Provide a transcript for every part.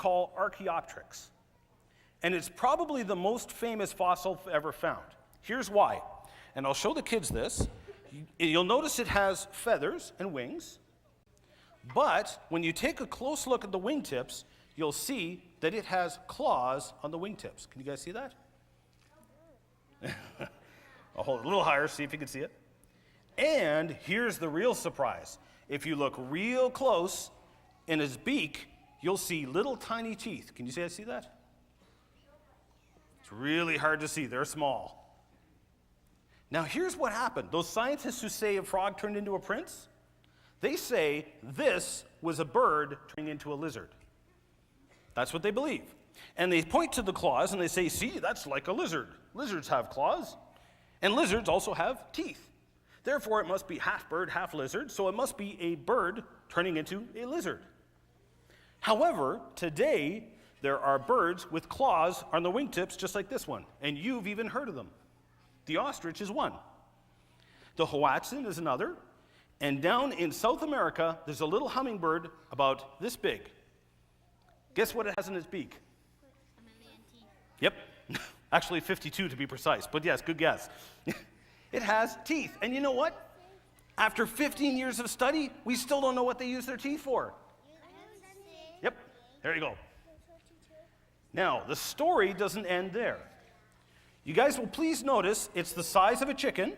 call Archaeopteryx. And it's probably the most famous fossil ever found. Here's why. And I'll show the kids this. You'll notice it has feathers and wings. But when you take a close look at the wingtips, you'll see that it has claws on the wingtips. Can you guys see that? I'll hold it a little higher, see if you can see it. And here's the real surprise. If you look real close in his beak, you'll see little tiny teeth. Can you see that? It's really hard to see. They're small. Now here's what happened. Those scientists who say a frog turned into a prince, they say this was a bird turning into a lizard. That's what they believe. And they point to the claws and they say, see, that's like a lizard. Lizards have claws. And lizards also have teeth. Therefore, it must be half bird, half lizard, so it must be a bird turning into a lizard. However, today, there are birds with claws on the wingtips just like this one, and you've even heard of them. The ostrich is one. The hoatzin is another. And down in South America, there's a little hummingbird about this big. Guess what it has in its beak? A million teeth. Yep. Actually 52 to be precise, but yes, good guess. It has teeth. And you know what? After 15 years of study, we still don't know what they use their teeth for. Yep, there you go. Now, the story doesn't end there. You guys will please notice it's the size of a chicken.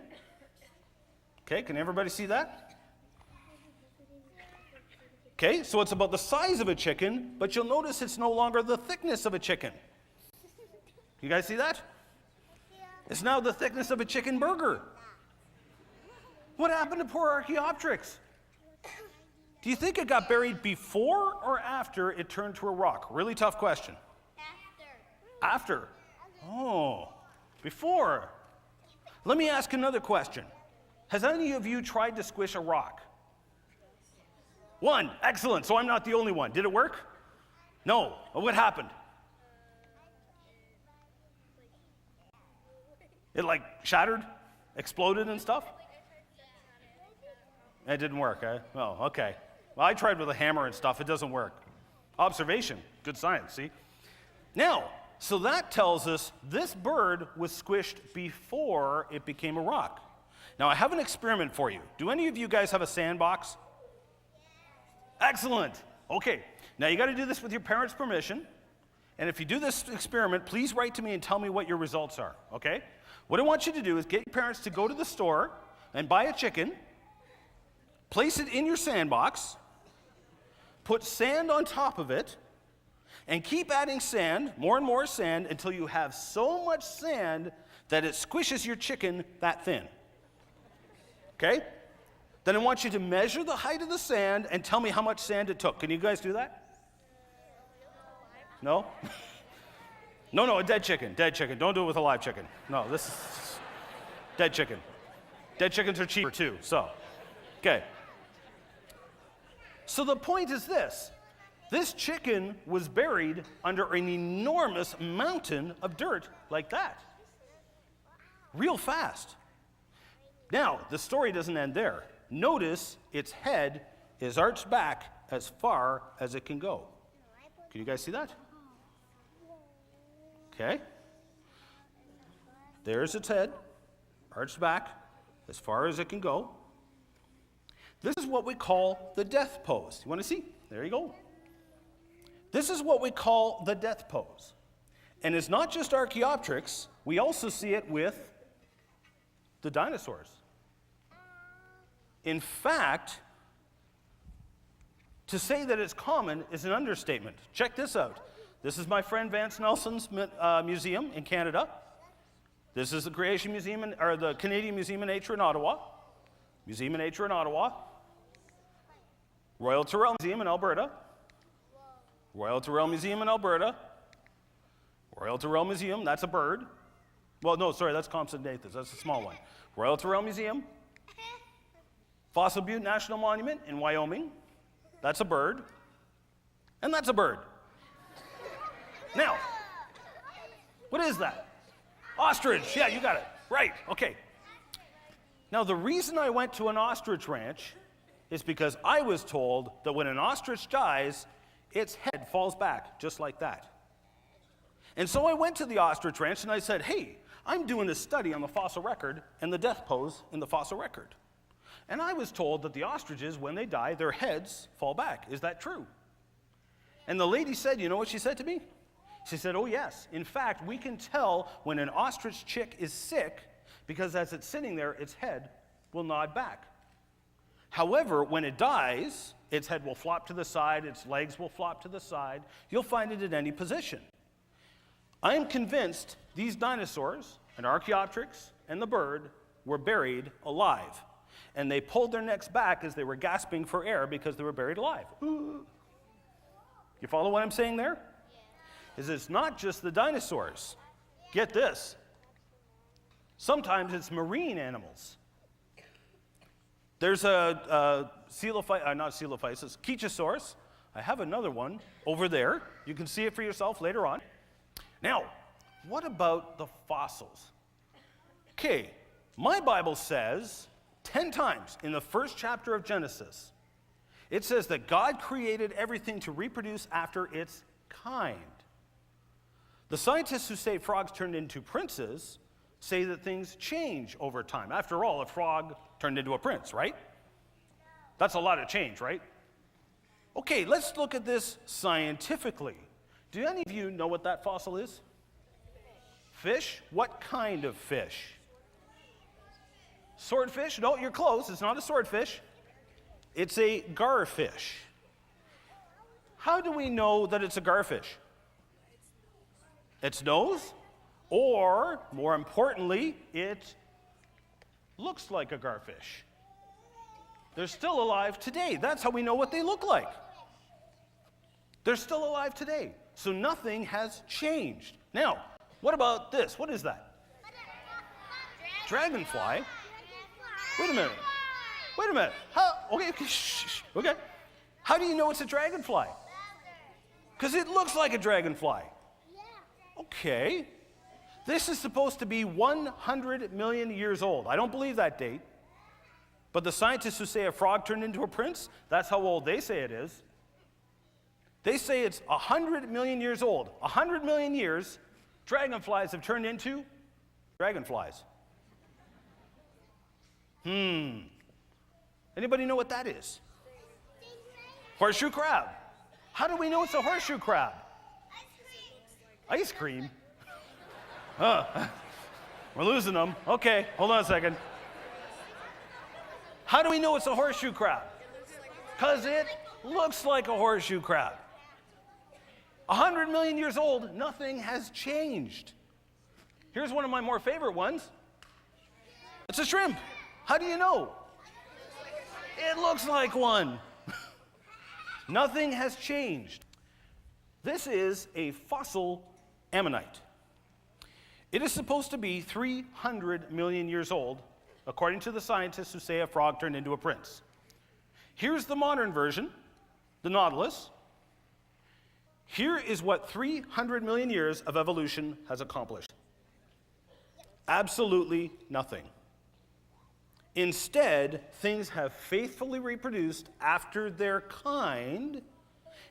Okay, can everybody see that? Okay, so it's about the size of a chicken, but you'll notice it's no longer the thickness of a chicken. You guys see that? It's now the thickness of a chicken burger. What happened to poor Archaeopteryx? Do you think it got buried before or after it turned to a rock? Really tough question. After? Oh, before. Let me ask another question. Has any of you tried to squish a rock? One, excellent, so I'm not the only one. Did it work? No. What happened? It like shattered, exploded and stuff? It didn't work, eh? Oh, okay. Well, I tried with a hammer and stuff. It doesn't work. Observation, good science, see? Now, so that tells us this bird was squished before it became a rock. Now, I have an experiment for you. Do any of you guys have a sandbox? Excellent. Okay. Now, you got to do this with your parents' permission. And if you do this experiment, please write to me and tell me what your results are, okay? What I want you to do is get your parents to go to the store and buy a chicken, place it in your sandbox, put sand on top of it, and keep adding sand, more and more sand, until you have so much sand that it squishes your chicken that thin. Okay? Then I want you to measure the height of the sand and tell me how much sand it took. Can you guys do that? No? No, a dead chicken. Don't do it with a live chicken. No, this is dead chicken. Dead chickens are cheaper too, so. Okay. So the point is this. This chicken was buried under an enormous mountain of dirt like that. Real fast. Now, the story doesn't end there. Notice its head is arched back as far as it can go. Can you guys see that? Okay. There's its head, arched back as far as it can go. This is what we call the death pose. You want to see? There you go. This is what we call the death pose. And it's not just Archaeopteryx, we also see it with the dinosaurs. In fact, to say that it's common is an understatement. Check this out. This is my friend Vance Nelson's museum in Canada. This is the Creation Museum, or the Canadian Museum of Nature in Ottawa. Museum of Nature in Ottawa. Royal Tyrrell Museum in Alberta. Royal Tyrrell Museum in Alberta. Royal Tyrrell Museum, that's a bird. Well, no, sorry, that's Compsognathus, that's a small one. Royal Tyrrell Museum. Fossil Butte National Monument in Wyoming. That's a bird. And that's a bird. Now, what is that? Ostrich. Yeah, you got it. Right. Okay. Now, the reason I went to an ostrich ranch is because I was told that when an ostrich dies, its head falls back just like that. And so I went to the ostrich ranch and I said, hey, I'm doing a study on the fossil record and the death pose in the fossil record. And I was told that the ostriches, when they die, their heads fall back. Is that true? And the lady said, you know what she said to me? She said, oh yes. In fact, we can tell when an ostrich chick is sick because as it's sitting there, its head will nod back. However, when it dies, its head will flop to the side, its legs will flop to the side. You'll find it at any position. I am convinced these dinosaurs, and Archaeopteryx and the bird, were buried alive. And they pulled their necks back as they were gasping for air because they were buried alive. You follow what I'm saying there? Is it's not just the dinosaurs. Get this. Sometimes it's marine animals. There's a Kechosaurus. I have another one over there. You can see it for yourself later on. Now, what about the fossils? Okay, my Bible says 10 times in the first chapter of Genesis, it says that God created everything to reproduce after its kind. The scientists who say frogs turned into princes say that things change over time. After all, a frog turned into a prince, right? That's a lot of change, right? Okay, let's look at this scientifically. Do any of you know what that fossil is? Fish? What kind of fish? Swordfish? No, you're close. It's not a swordfish. It's a garfish. How do we know that it's a garfish? Its nose? Or, more importantly, it looks like a garfish. They're still alive today. That's how we know what they look like. They're still alive today. So nothing has changed. Now, what about this? What is that? Dragonfly? Wait a minute. Wait a minute. Okay, okay. How do you know it's a dragonfly? Because it looks like a dragonfly. Okay. This is supposed to be 100 million years old. I don't believe that date. But the scientists who say a frog turned into a prince, that's how old they say it is. They say it's 100 million years old. 100 million years, dragonflies have turned into dragonflies. Anybody know what that is? Horseshoe crab. How do we know it's a horseshoe crab? Ice cream? We're losing them. Okay, hold on a second. How do we know it's a horseshoe crab? Because it looks like a horseshoe crab. 100 million years old, nothing has changed. Here's one of my more favorite ones. It's a shrimp. How do you know? It looks like one. Nothing has changed. This is a fossil ammonite. It is supposed to be 300 million years old, according to the scientists who say a frog turned into a prince. Here's the modern version, the Nautilus. Here is what 300 million years of evolution has accomplished. Absolutely nothing. Instead, things have faithfully reproduced after their kind,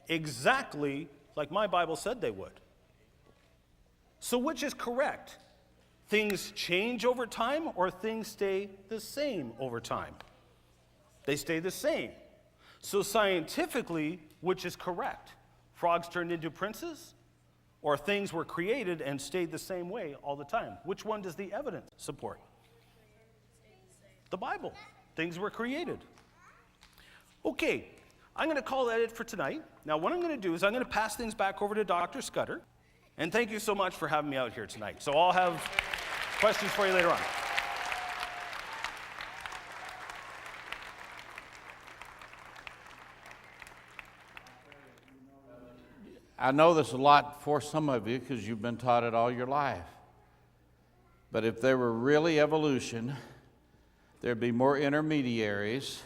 exactly like my Bible said they would. So which is correct? Things change over time or things stay the same over time? They stay the same. So scientifically, which is correct? Frogs turned into princes or things were created and stayed the same way all the time? Which one does the evidence support? The Bible. Things were created. Okay, I'm going to call that it for tonight. Now, what I'm going to do is I'm going to pass things back over to Dr. Scudder. And thank you so much for having me out here tonight. So I'll have questions for you later on. I know this a lot for some of you because you've been taught it all your life. But if there were really evolution, there'd be more intermediaries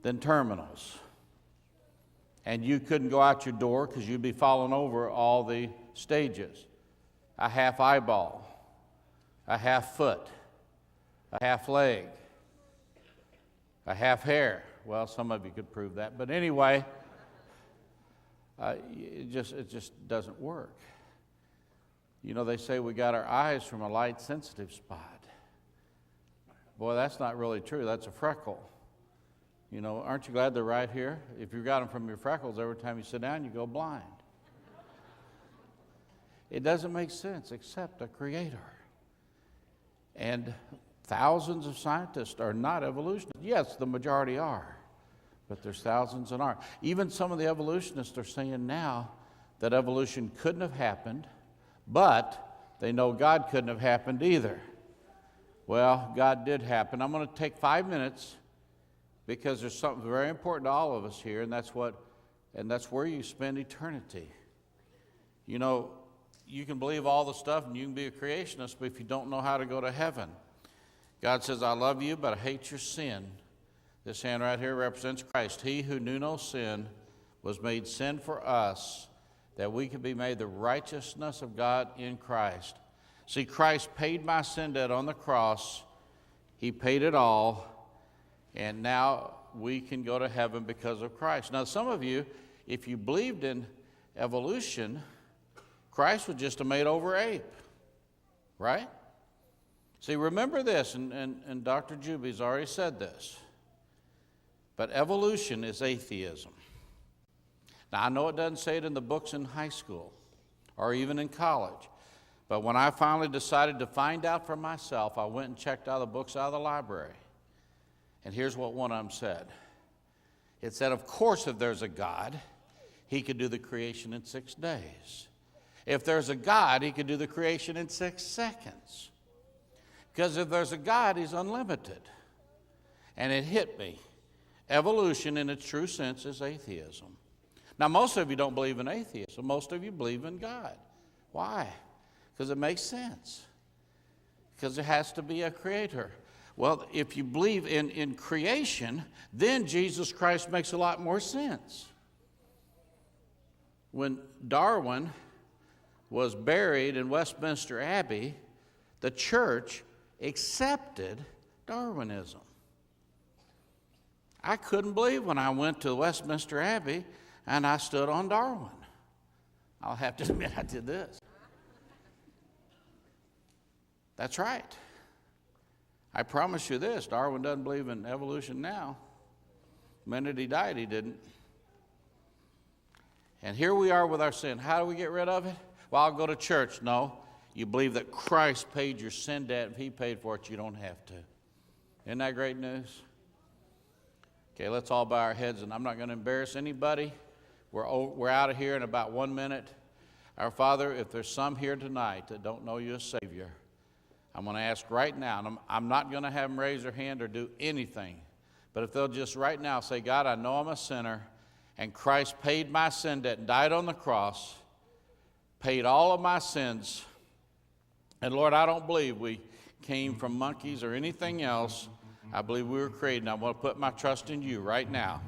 than terminals. And you couldn't go out your door because you'd be falling over all the stages. A half eyeball, a half foot, a half leg, a half hair. Well, some of you could prove that. But anyway, it just doesn't work. You know, they say we got our eyes from a light-sensitive spot. Boy, that's not really true. That's a freckle. You know, aren't you glad they're right here? If you got them from your freckles, every time you sit down, you go blind. It doesn't make sense except a creator. And thousands of scientists are not evolutionists. Yes, the majority are, but there's thousands that aren't. Even some of the evolutionists are saying now that evolution couldn't have happened, but they know God couldn't have happened either. Well, God did happen. I'm going to take 5 minutes because there's something very important to all of us here, and that's where you spend eternity. You know, you can believe all the stuff and you can be a creationist, but if you don't know how to go to heaven, God says, I love you, but I hate your sin. This hand right here represents Christ. He who knew no sin was made sin for us, that we could be made the righteousness of God in Christ. See, Christ paid my sin debt on the cross. He paid it all, and now we can go to heaven because of Christ. Now, some of you, if you believed in evolution, Christ was just a made-over ape, right? See, remember this, and Dr. Juby's already said this, but evolution is atheism. Now, I know it doesn't say it in the books in high school or even in college, but when I finally decided to find out for myself, I went and checked out the books out of the library, and here's what one of them said. It said, of course, if there's a God, he could do the creation in 6 days. If there's a God, he could do the creation in 6 seconds. Because if there's a God, he's unlimited. And it hit me. Evolution in its true sense is atheism. Now, most of you don't believe in atheism. Most of you believe in God. Why? Because it makes sense. Because there has to be a creator. Well, if you believe in creation, then Jesus Christ makes a lot more sense. When Darwin was buried in Westminster Abbey, the church accepted Darwinism. I couldn't believe when I went to Westminster Abbey and I stood on Darwin. I'll have to admit I did this. That's right. I promise you this, Darwin doesn't believe in evolution now. The minute he died, he didn't. And here we are with our sin. How do we get rid of it? Well, I'll go to church. No, you believe that Christ paid your sin debt. If he paid for it, you don't have to. Isn't that great news? Okay, let's all bow our heads, and I'm not going to embarrass anybody. We're out of here in about 1 minute. Our Father, if there's some here tonight that don't know you as Savior, I'm going to ask right now, and I'm not going to have them raise their hand or do anything, but if they'll just right now say, God, I know I'm a sinner, and Christ paid my sin debt and died on the cross, paid all of my sins, and Lord, I don't believe we came from monkeys or anything else. I believe we were created, and I want to put my trust in you right now.